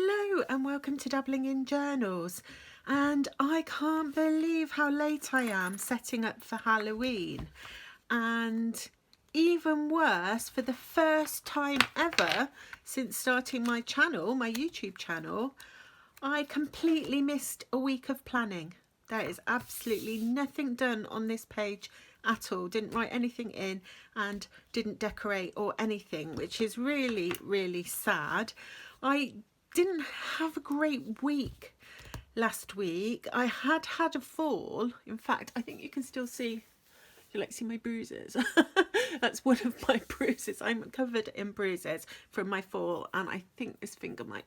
Hello and welcome to Dabbling in Journals, and I can't believe how late I am setting up for Halloween, and even worse, for the first time ever since starting my channel, my YouTube channel, I completely missed a week of planning. There is absolutely nothing done on this page at all. Didn't write anything in and didn't decorate or anything, which is really, really sad. I didn't have a great week last week. I had a fall. In fact, I think you can still see, you like see my bruises. That's one of my bruises. I'm covered in bruises from my fall, and I think this finger I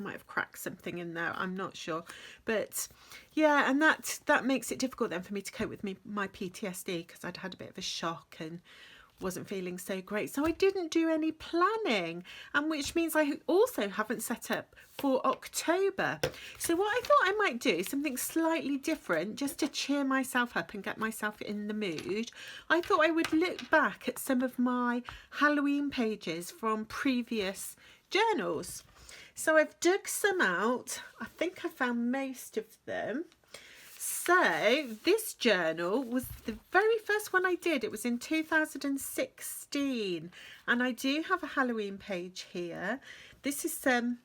might have cracked something in there, I'm not sure. But yeah, and that makes it difficult then for me to cope with my PTSD, because I'd had a bit of a shock and wasn't feeling so great. So I didn't do any planning, and which means I also haven't set up for October. So what I thought I might do, something slightly different, just to cheer myself up and get myself in the mood. I thought I would look back at some of my Halloween pages from previous journals. So I've dug some out. I think I found most of them. So this journal was the very first one I did. It was in 2016, and I do have a Halloween page here. This is some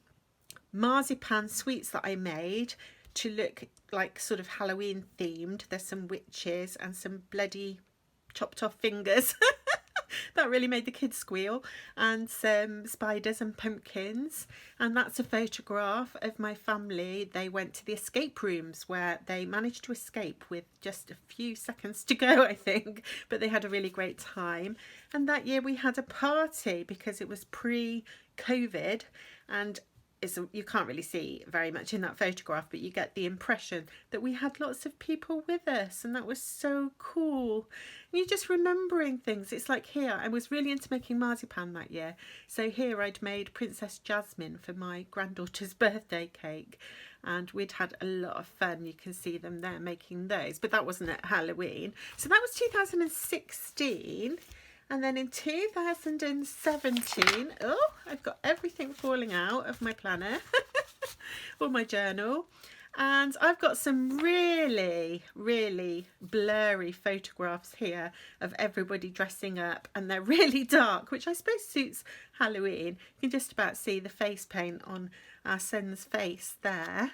marzipan sweets that I made to look like sort of Halloween themed. There's some witches and some bloody chopped off fingers. That really made the kids squeal, and some spiders and pumpkins. And that's a photograph of my family. They went to the escape rooms where they managed to escape with just a few seconds to go, I think, but they had a really great time. And that year we had a party because it was pre-COVID, and you can't really see very much in that photograph, but you get the impression that we had lots of people with us, and that was so cool. And you're just remembering things. It's like here, I was really into making marzipan that year. So here I'd made Princess Jasmine for my granddaughter's birthday cake, and we'd had a lot of fun. You can see them there making those, but that wasn't at Halloween. So that was 2016. And then in 2017, oh, I've got everything falling out of my planner or my journal. And I've got some really, really blurry photographs here of everybody dressing up, and they're really dark, which I suppose suits Halloween. You can just about see the face paint on our son's face there.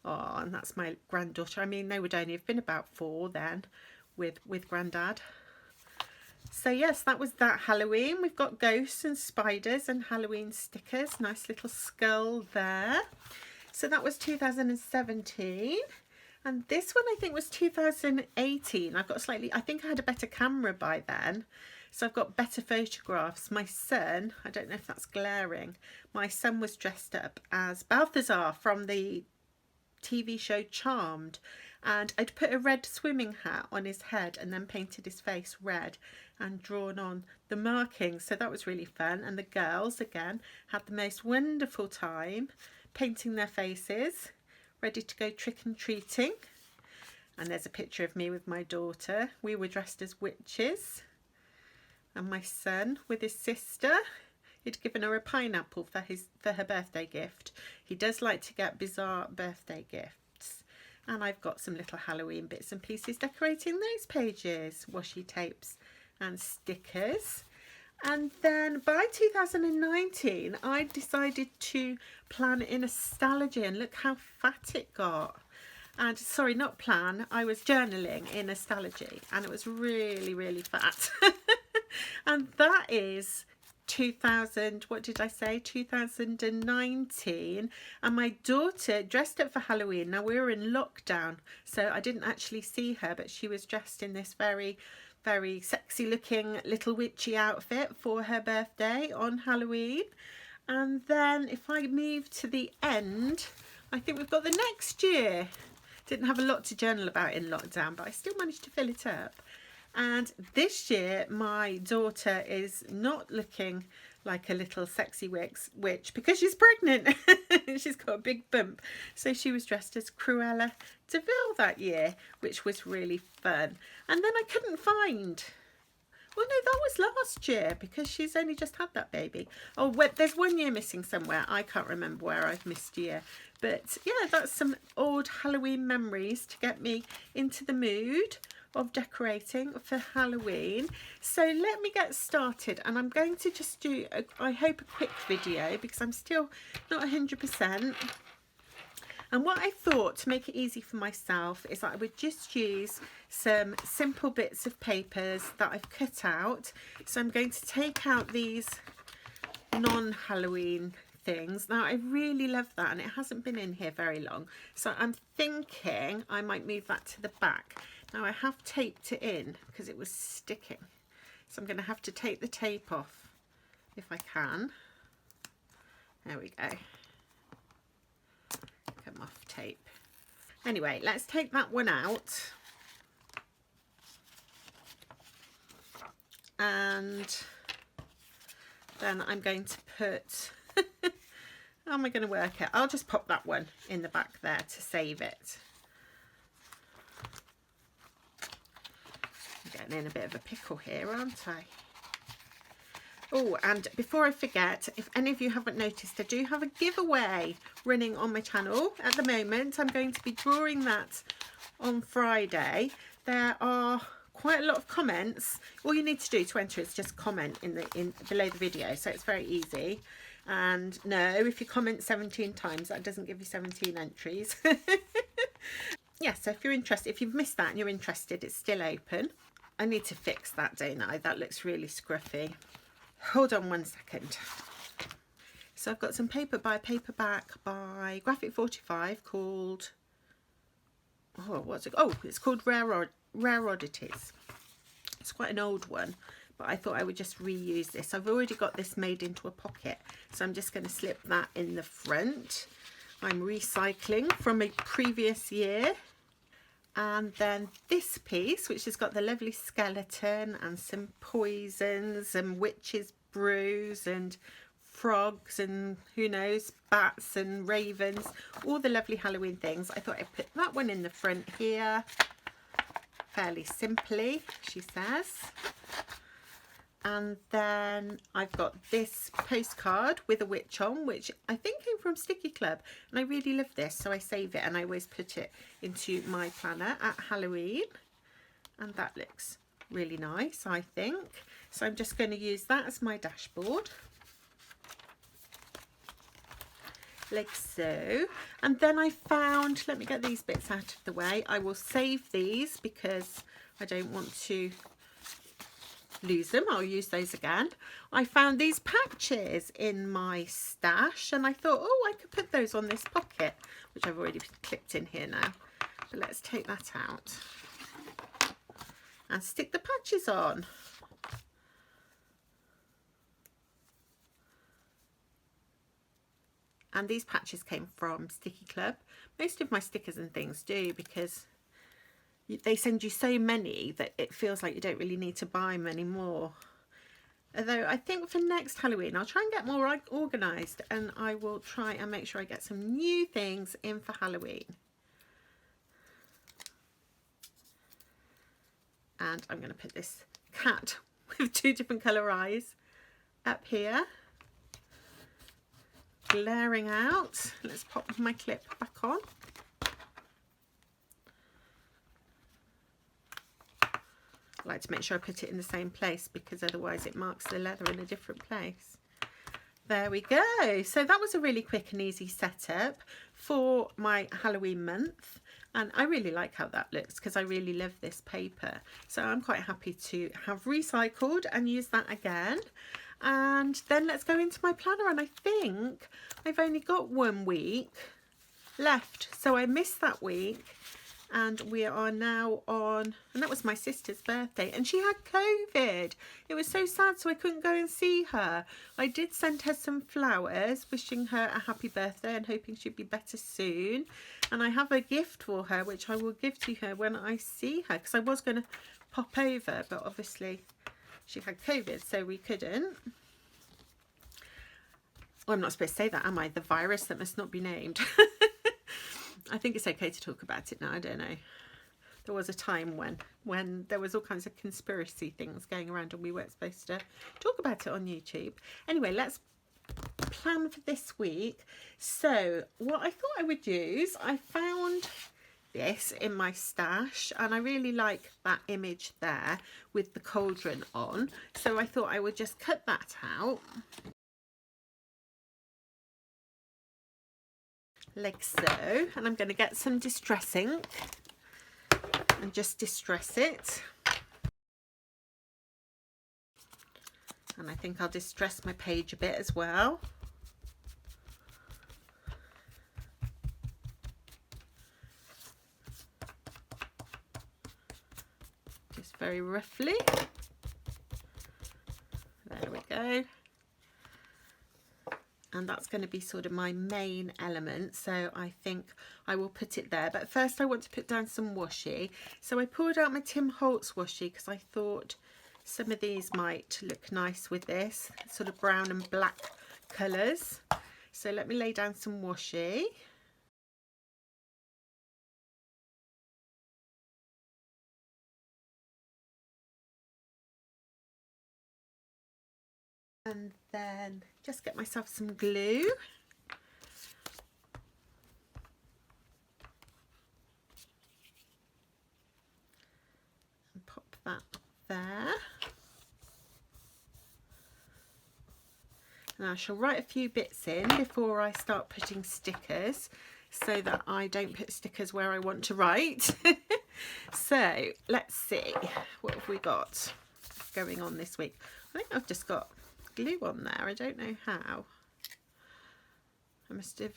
Oh, and that's my granddaughter. I mean, they would only have been about 4 then with Grandad. So yes, that was that Halloween. We've got ghosts and spiders and Halloween stickers. Nice little skull there. So that was 2017. And this one I think was 2018. I think I had a better camera by then. So I've got better photographs. My son, I don't know if that's glaring, my son was dressed up as Balthazar from the TV show Charmed. And I'd put a red swimming hat on his head and then painted his face red and drawn on the markings. So that was really fun. And the girls, again, had the most wonderful time painting their faces, ready to go trick-and-treating. And there's a picture of me with my daughter. We were dressed as witches. And my son with his sister. He'd given her a pineapple for her birthday gift. He does like to get bizarre birthday gifts. And I've got some little Halloween bits and pieces decorating those pages, washi tapes and stickers. And then by 2019, I decided to plan in Astrology, and look how fat it got. And sorry, not plan, I was journaling in Astrology, and it was really, really fat. And that is 2019, and my daughter dressed up for Halloween. Now we were in lockdown, so I didn't actually see her, but she was dressed in this very, very sexy looking little witchy outfit for her birthday on Halloween. And then if I move to the end, I think we've got the next year. Didn't have a lot to journal about in lockdown, but I still managed to fill it up. And this year my daughter is not looking like a little sexy witch because she's pregnant. She's got a big bump. So she was dressed as Cruella de Vil that year, which was really fun. And then I couldn't find Well, no, that was last year because she's only just had that baby. Oh, wait, there's 1 year missing somewhere. I can't remember where I've missed a year. But yeah, that's some old Halloween memories to get me into the mood of decorating for Halloween. So let me get started, and I'm going to just do, I hope, a quick video because I'm still not 100%. And what I thought to make it easy for myself is that I would just use some simple bits of papers that I've cut out. So I'm going to take out these non-Halloween things. Now I really love that, and it hasn't been in here very long. So I'm thinking I might move that to the back. Now I have taped it in because it was sticking. So I'm going to have to take the tape off if I can. There we go. Come off tape. Anyway, let's take that one out. And then I'm going to put, how am I going to work it? I'll just pop that one in the back there to save it. I'm getting in a bit of a pickle here, aren't I? Oh, and before I forget, if any of you haven't noticed, I do have a giveaway running on my channel at the moment. I'm going to be drawing that on Friday. There are quite a lot of comments. All you need to do to enter is just comment in below the video, so it's very easy. And no, if you comment 17 times, that doesn't give you 17 entries. Yeah, so if you're interested, if you've missed that and you're interested, it's still open. I need to fix that, don't I? That looks really scruffy. Hold on 1 second. So I've got some paper by Paperback by Graphic 45 called, oh, what's it? Oh, it's called Rare Oddities. It's quite an old one, but I thought I would just reuse this. I've already got this made into a pocket, so I'm just going to slip that in the front. I'm recycling from a previous year. And then this piece, which has got the lovely skeleton and some poisons and witches' brews and frogs and who knows, bats and ravens, all the lovely Halloween things. I thought I'd put that one in the front here, fairly simply, she says. And then I've got this postcard with a witch on, which I think came from Sticky Club, and I really love this, so I save it and I always put it into my planner at Halloween, and that looks really nice, I think. So I'm just going to use that as my dashboard, like so. And then I found, let me get these bits out of the way, I will save these because I don't want to lose them. I'll use those again. I found these patches in my stash and I thought, oh, I could put those on this pocket, which I've already clipped in here now. But let's take that out and stick the patches on. And these patches came from Sticky Club. Most of my stickers and things do, because they send you so many that it feels like you don't really need to buy many more. Although I think for next Halloween I'll try and get more organised, and I will try and make sure I get some new things in for Halloween. And I'm going to put this cat with 2 different colour eyes up here, glaring out. Let's pop my clip back on. I like to make sure I put it in the same place because otherwise it marks the leather in a different place. There we go. So that was a really quick and easy setup for my Halloween month, and I really like how that looks because I really love this paper. So I'm quite happy to have recycled and use that again. And then let's go into my planner, and I think I've only got 1 week left, so I missed that week. And we are now on, and that was my sister's birthday, and she had COVID. It was so sad, so I couldn't go and see her. I did send her some flowers, wishing her a happy birthday and hoping she'd be better soon. And I have a gift for her, which I will give to her when I see her, because I was going to pop over, but obviously she had COVID, so we couldn't. Well, I'm not supposed to say that, am I? The virus that must not be named. I think it's okay to talk about it now. I don't know. There was a time when there was all kinds of conspiracy things going around and we weren't supposed to talk about it on YouTube. Anyway, let's plan for this week. So what I thought I would use, I found this in my stash and I really like that image there with the cauldron on. So I thought I would just cut that out. Like so. And I'm going to get some distress ink and just distress it. And I think I'll distress my page a bit as well. Just very roughly. There we go. And that's going to be sort of my main element, so I think I will put it there. But first I want to put down some washi. So I pulled out my Tim Holtz washi because I thought some of these might look nice with this sort of brown and black colours. So let me lay down some washi. And then just get myself some glue. And pop that there. And I shall write a few bits in before I start putting stickers so that I don't put stickers where I want to write. So let's see, what have we got going on this week? I think I've just got glue on there. I don't know how. I must have,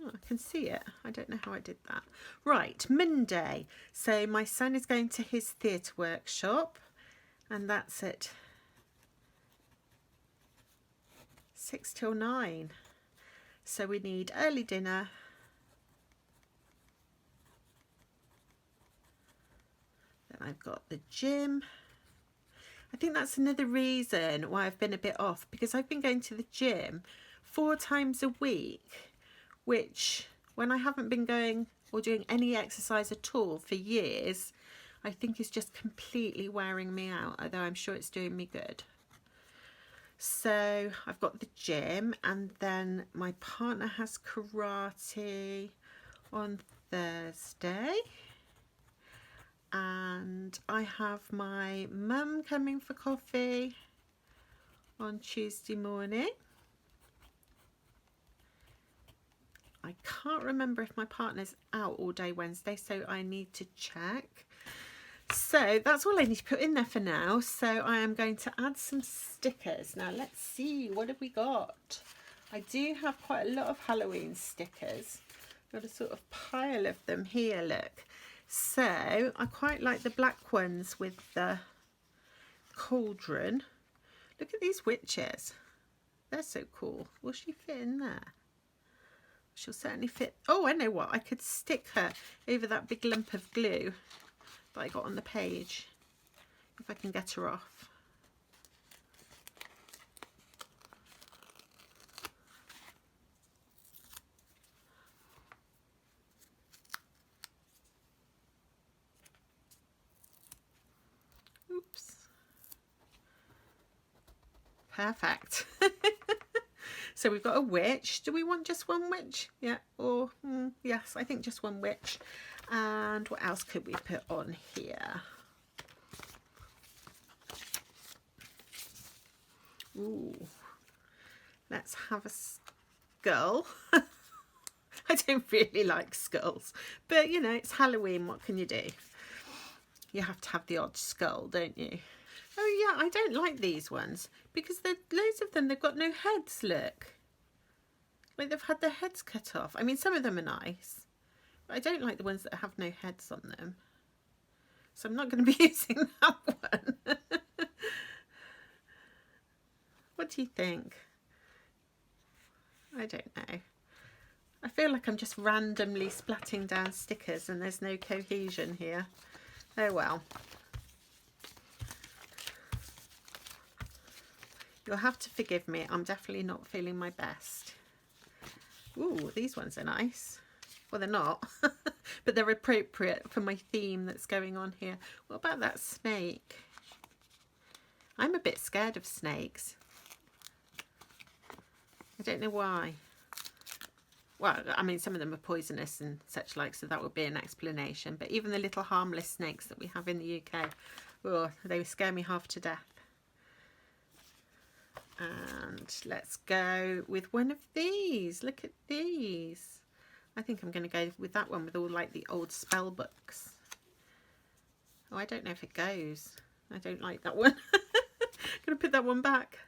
oh, I can see it. I don't know how I did that. Right, Monday. So my son is going to his theatre workshop and that's at 6 till 9. So we need early dinner. Then I've got the gym. I think that's another reason why I've been a bit off, because I've been going to the gym 4 times a week, which when I haven't been going or doing any exercise at all for years, I think is just completely wearing me out, although I'm sure it's doing me good. So I've got the gym, and then my partner has karate on Thursday. And I have my mum coming for coffee on Tuesday morning. I can't remember if my partner's out all day Wednesday, so I need to check. So that's all I need to put in there for now. So I am going to add some stickers. Now let's see, what have we got? I do have quite a lot of Halloween stickers. Got a sort of pile of them here, look. So I quite like the black ones with the cauldron. Look at these witches. They're so cool. Will she fit in there? She'll certainly fit. Oh, I know what. I could stick her over that big lump of glue that I got on the page, if I can get her off. Oops. Perfect. So we've got a witch. Do we want just one witch? Yeah, or yes, I think just one witch. And what else could we put on here? Ooh, let's have a skull. I don't really like skulls, but you know, it's Halloween, what can you do? You have to have the odd skull, don't you? Oh yeah, I don't like these ones because there's loads of them, they've got no heads, look. Like they've had their heads cut off. I mean, some of them are nice, but I don't like the ones that have no heads on them. So I'm not going to be using that one. What do you think? I don't know. I feel like I'm just randomly splatting down stickers and there's no cohesion here. Oh well. You'll have to forgive me. I'm definitely not feeling my best. Ooh, these ones are nice. Well, they're not. but they're appropriate for my theme that's going on here. What about that snake? I'm a bit scared of snakes. I don't know why. Well, I mean, some of them are poisonous and such like, so that would be an explanation. But even the little harmless snakes that we have in the UK, oh, they scare me half to death. And let's go with one of these. Look at these. I think I'm going to go with that one with all like the old spell books. Oh, I don't know if it goes. I don't like that one. Gonna put that one back.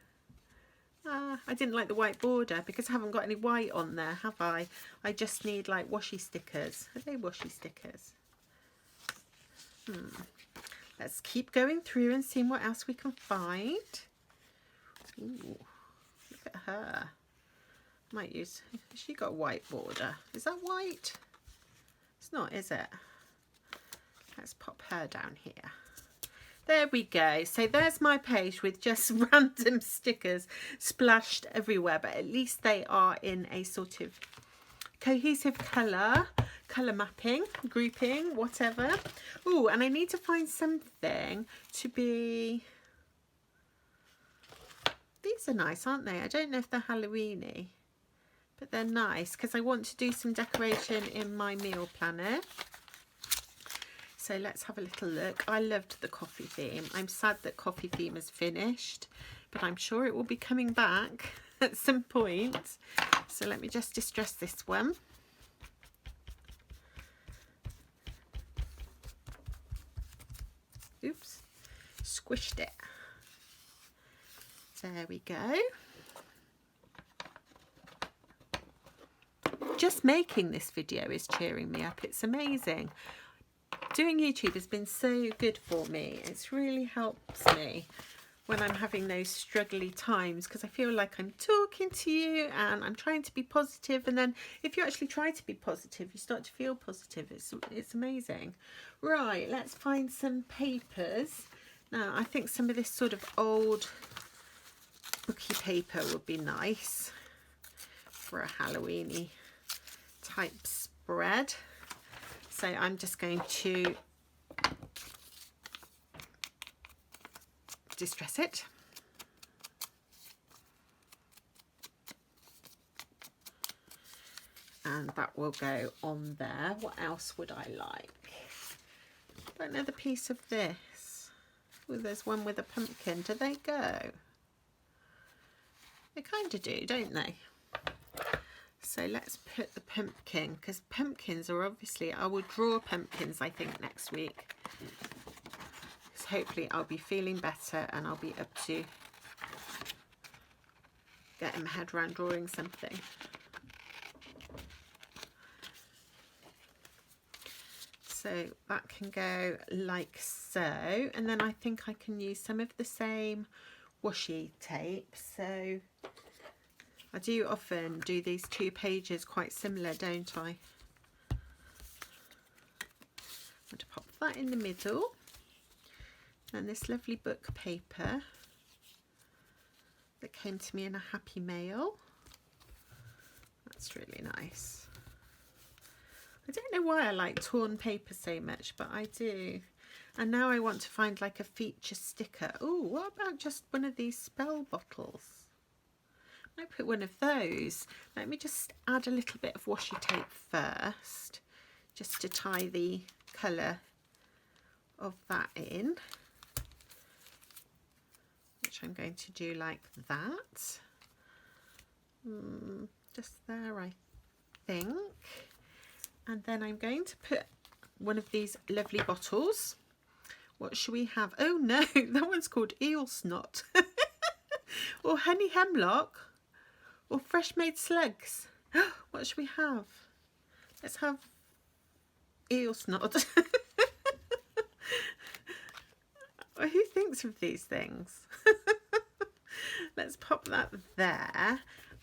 I didn't like the white border because I haven't got any white on there, have I? I just need like washi stickers. Are they washi stickers? Let's keep going through and seeing what else we can find. Ooh, look at her. Might use, she got a white border. Is that white? It's not, is it? Let's pop her down here. There we go. So there's my page with just random stickers splashed everywhere, but at least they are in a sort of cohesive colour mapping, grouping, whatever. Oh, and I need to find something to be... These are nice, aren't they? I don't know if they're Halloween-y, but they're nice because I want to do some decoration in my meal planner. So let's have a little look. I loved the coffee theme. I'm sad that coffee theme is finished, but I'm sure it will be coming back at some point. So let me just distress this one. Oops, squished it. There we go. Just making this video is cheering me up. It's amazing. Doing YouTube has been so good for me. It's really helps me when I'm having those struggly times, because I feel like I'm talking to you and I'm trying to be positive, and then if you actually try to be positive, you start to feel positive. It's amazing. Right, let's find some papers. Now, I think some of this sort of old booky paper would be nice for a Halloween-y type spread. So I'm just going to distress it. And that will go on there. What else would I like? Another piece of this. Oh, there's one with a pumpkin. Do they go? They kind of do, don't they? So let's put the pumpkin, because pumpkins are obviously, I will draw pumpkins I think next week. So hopefully I'll be feeling better and I'll be up to getting my head around drawing something. So that can go like so, and then I think I can use some of the same washi tape. So I do often do these two pages quite similar, don't I? I'm going to pop that in the middle. And this lovely book paper that came to me in a happy mail. That's really nice. I don't know why I like torn paper so much, but I do. And now I want to find like a feature sticker. Oh, what about just one of these spell bottles? I put one of those. Let me just add a little bit of washi tape first, just to tie the colour of that in, which I'm going to do like that. Just there, I think. And then I'm going to put one of these lovely bottles. What should we have? Oh no, that one's called Eel Snot. Or Honey Hemlock. Or Fresh Made Slugs. What should we have? Let's have Eel Snot. Who thinks of these things? Let's pop that there.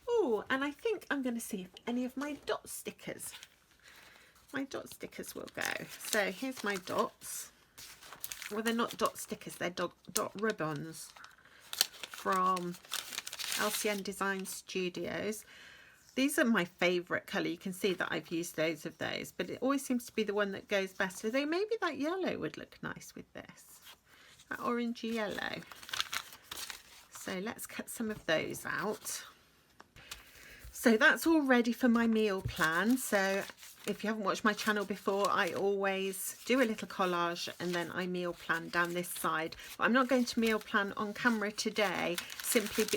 Oh, and I think I'm going to see if any of my dot stickers will go. So here's my dots. Well, they're not dot stickers, they're dot ribbons from LCN Design Studios. These are my favourite colour. You can see that I've used loads of those, but it always seems to be the one that goes best. So maybe that yellow would look nice with this, that orangey yellow. So let's cut some of those out. So that's all ready for my meal plan. So if you haven't watched my channel before, I always do a little collage and then I meal plan down this side. But I'm not going to meal plan on camera today,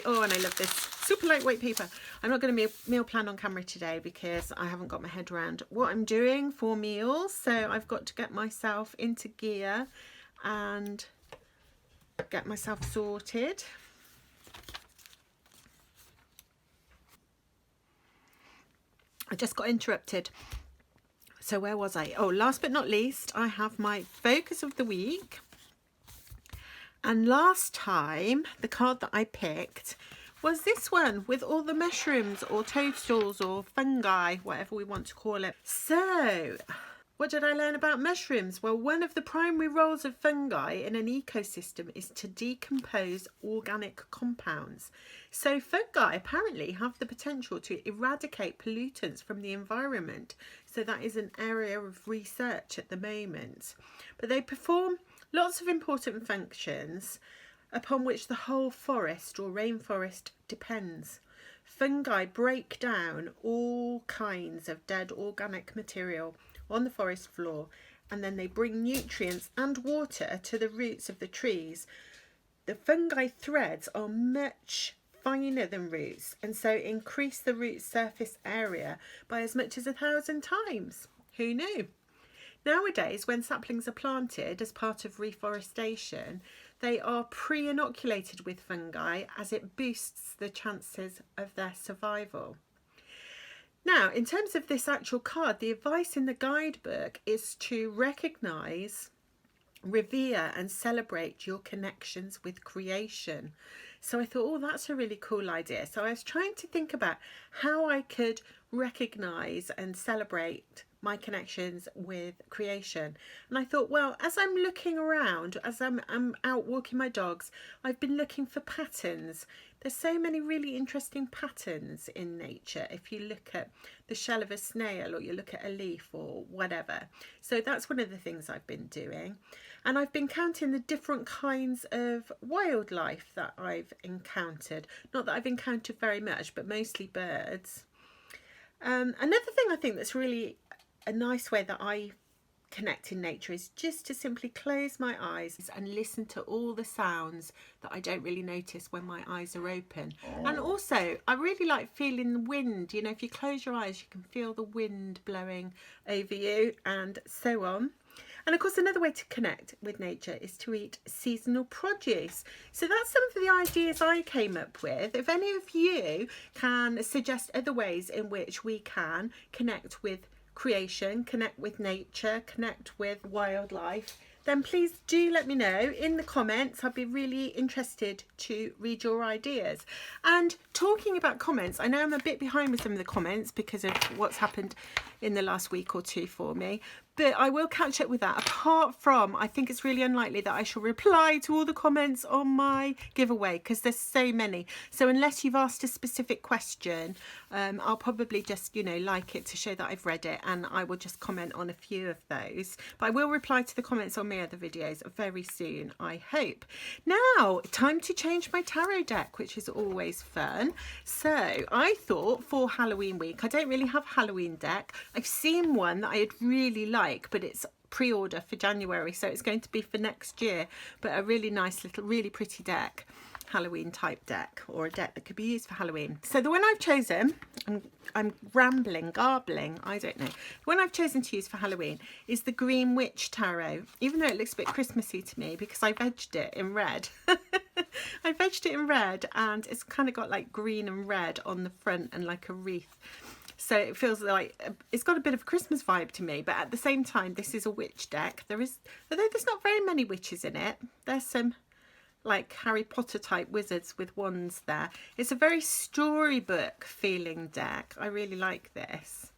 oh, and I love this super lightweight paper. I'm not going to meal plan on camera today because I haven't got my head around what I'm doing for meals. So I've got to get myself into gear and get myself sorted. I just got interrupted. So where was I? Oh, last but not least, I have my focus of the week. And last time, the card that I picked was this one with all the mushrooms or toadstools or fungi, whatever we want to call it. So what did I learn about mushrooms? Well, one of the primary roles of fungi in an ecosystem is to decompose organic compounds. So fungi apparently have the potential to eradicate pollutants from the environment. So that is an area of research at the moment. But they perform lots of important functions upon which the whole forest or rainforest depends. Fungi break down all kinds of dead organic material on the forest floor, and then they bring nutrients and water to the roots of the trees. The fungi threads are much finer than roots, and so increase the root surface area by as much as 1,000 times. Who knew? Nowadays, when saplings are planted as part of reforestation, they are pre-inoculated with fungi as it boosts the chances of their survival. Now, in terms of this actual card, the advice in the guidebook is to recognise, revere and celebrate your connections with creation. So I thought, oh, that's a really cool idea. So I was trying to think about how I could recognise and celebrate my connections with creation. And I thought, well, as I'm looking around, as I'm out walking my dogs, I've been looking for patterns. There's so many really interesting patterns in nature if you look at the shell of a snail or you look at a leaf or whatever. So that's one of the things I've been doing. And I've been counting the different kinds of wildlife that I've encountered. Not that I've encountered very much, but mostly birds. Another thing I think that's really a nice way that I connect in nature is just to simply close my eyes and listen to all the sounds that I don't really notice when my eyes are open. And also I really like feeling the wind. You know, if you close your eyes, you can feel the wind blowing over you and so on. And of course, another way to connect with nature is to eat seasonal produce. So that's some of the ideas I came up with. If any of you can suggest other ways in which we can connect with creation, connect with nature, connect with wildlife, then please do let me know in the comments. I'd be really interested to read your ideas. And talking about comments, I know I'm a bit behind with some of the comments because of what's happened in the last week or two for me, but I will catch up with that. Apart from, I think it's really unlikely that I shall reply to all the comments on my giveaway because there's so many. So unless you've asked a specific question, I'll probably just, you know, like it to show that I've read it, and I will just comment on a few of those. But I will reply to the comments on my other videos very soon, I hope. Now, time to change my tarot deck, which is always fun. So I thought for Halloween week, I don't really have a Halloween deck. I've seen one that I'd really like, but it's pre-order for January, so it's going to be for next year, but a really nice little, really pretty deck, Halloween type deck, or a deck that could be used for Halloween. So the one I've chosen, I'm rambling, garbling, I don't know. The one I've chosen to use for Halloween is the Green Witch Tarot, even though it looks a bit Christmassy to me because I've edged it in red. I've edged it in red and it's kind of got like green and red on the front and like a wreath. So it feels like it's got a bit of a Christmas vibe to me, but at the same time, this is a witch deck. Although there's not very many witches in it. There's some like Harry Potter type wizards with wands there. It's a very storybook feeling deck. I really like this.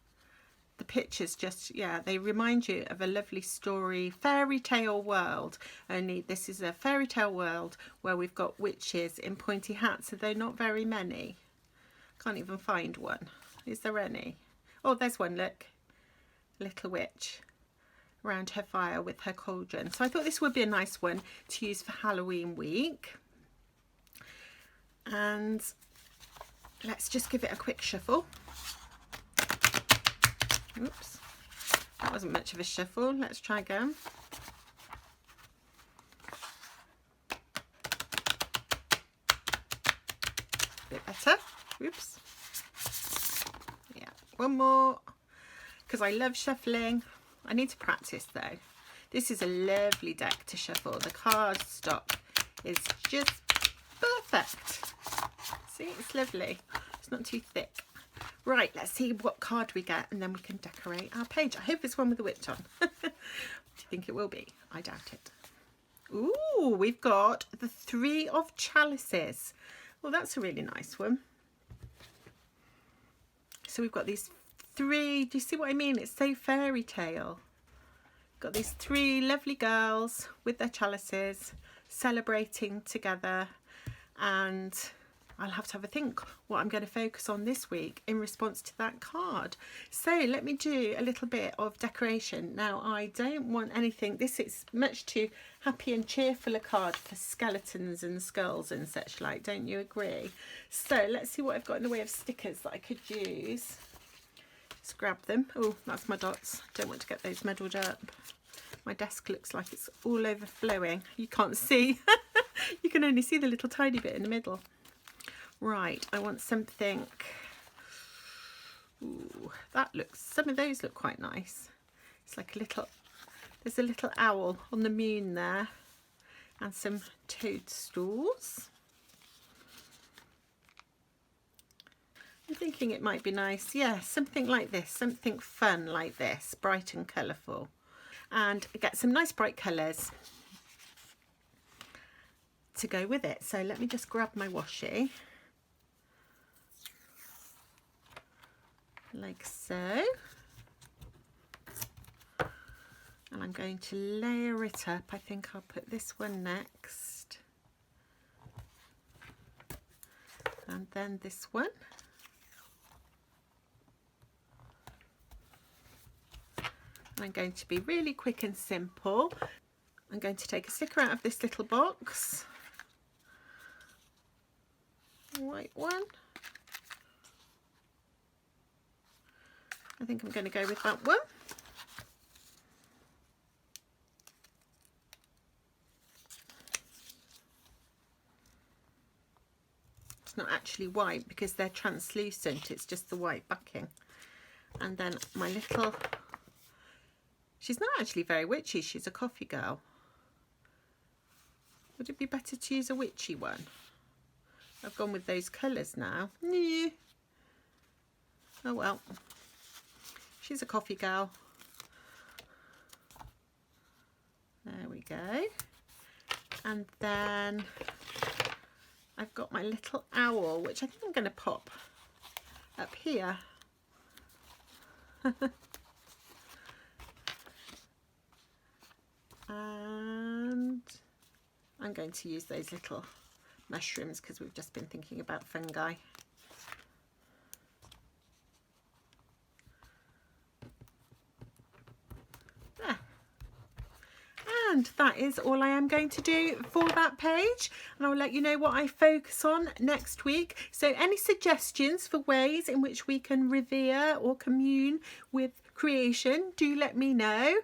The pictures just, yeah, they remind you of a lovely story, fairy tale world. Only this is a fairy tale world where we've got witches in pointy hats, although not very many. Can't even find one. Is there any? Oh, there's one, look. Little witch around her fire with her cauldron. So I thought this would be a nice one to use for Halloween week. And let's just give it a quick shuffle. Oops, that wasn't much of a shuffle. Let's try again. Bit better. Oops. Yeah, one more, because I love shuffling. I need to practice though. This is a lovely deck to shuffle. The card stock is just perfect. See, it's lovely. It's not too thick. Right, let's see what card we get and then we can decorate our page. I hope it's one with the witch on. Do you think it will be? I doubt it. Ooh, we've got the Three of Chalices. Well, that's a really nice one. So we've got these three, do you see what I mean? It's so fairy tale. Got these three lovely girls with their chalices celebrating together, and I'll have to have a think what I'm going to focus on this week in response to that card. So let me do a little bit of decoration. Now, I don't want anything, this is much too happy and cheerful a card for skeletons and skulls and such like, don't you agree? So let's see what I've got in the way of stickers that I could use. Just grab them. Oh, that's my dots. Don't want to get those muddled up. My desk looks like it's all overflowing. You can't see. You can only see the little tiny bit in the middle. Right, I want something. Ooh, that looks, some of those look quite nice. It's like a little, there's a little owl on the moon there, and some toadstools. I'm thinking it might be nice, yeah, something like this, something fun like this, bright and colourful. And get some nice bright colours to go with it. So let me just grab my washi. Like so. And I'm going to layer it up. I think I'll put this one next. And then this one. I'm going to be really quick and simple. I'm going to take a sticker out of this little box. White one. I think I'm going to go with that one. It's not actually white because they're translucent, it's just the white backing. And then my little, she's not actually very witchy, she's a coffee girl. Would it be better to use a witchy one? I've gone with those colours now. Yeah. Oh well. She's a coffee girl. There we go. And then I've got my little owl, which I think I'm going to pop up here. And I'm going to use those little mushrooms because we've just been thinking about fungi. There. And that is all I am going to do for that page, and I'll let you know what I focus on next week. So any suggestions for ways in which we can revere or commune with creation, do let me know,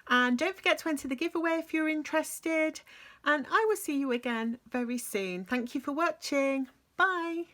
and don't forget to enter the giveaway if you're interested, and I will see you again very soon. Thank you for watching. Bye.